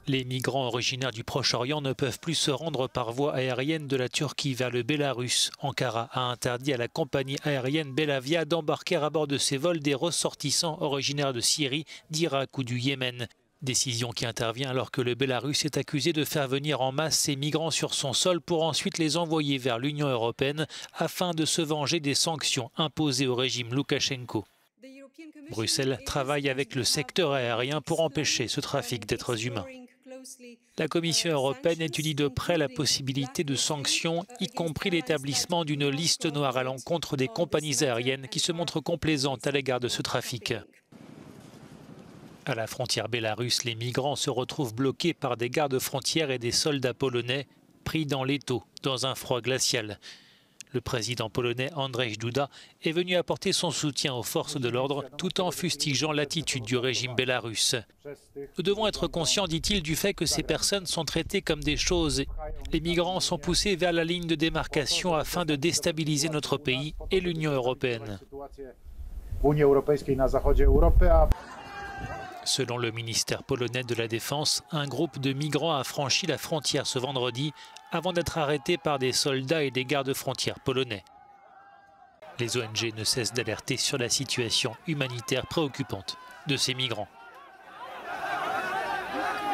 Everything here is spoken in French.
Les migrants originaires du Proche-Orient ne peuvent plus se rendre par voie aérienne de la Turquie vers le Bélarus. Ankara a interdit à la compagnie aérienne Belavia d'embarquer à bord de ses vols des ressortissants originaires de Syrie, d'Irak ou du Yémen. Décision qui intervient alors que le Bélarus est accusé de faire venir en masse ces migrants sur son sol pour ensuite les envoyer vers l'Union européenne afin de se venger des sanctions imposées au régime Loukachenko. Bruxelles travaille avec le secteur aérien pour empêcher ce trafic d'êtres humains. La Commission européenne étudie de près la possibilité de sanctions, y compris l'établissement d'une liste noire à l'encontre des compagnies aériennes qui se montrent complaisantes à l'égard de ce trafic. À la frontière bélarusse, les migrants se retrouvent bloqués par des gardes-frontières et des soldats polonais pris dans l'étau, dans un froid glacial. Le président polonais Andrzej Duda est venu apporter son soutien aux forces de l'ordre tout en fustigeant l'attitude du régime bélarusse. Nous devons être conscients, dit-il, du fait que ces personnes sont traitées comme des choses. Les migrants sont poussés vers la ligne de démarcation afin de déstabiliser notre pays et l'Union européenne. Selon le ministère polonais de la Défense, un groupe de migrants a franchi la frontière ce vendredi avant d'être arrêté par des soldats et des gardes-frontières polonais. Les ONG ne cessent d'alerter sur la situation humanitaire préoccupante de ces migrants.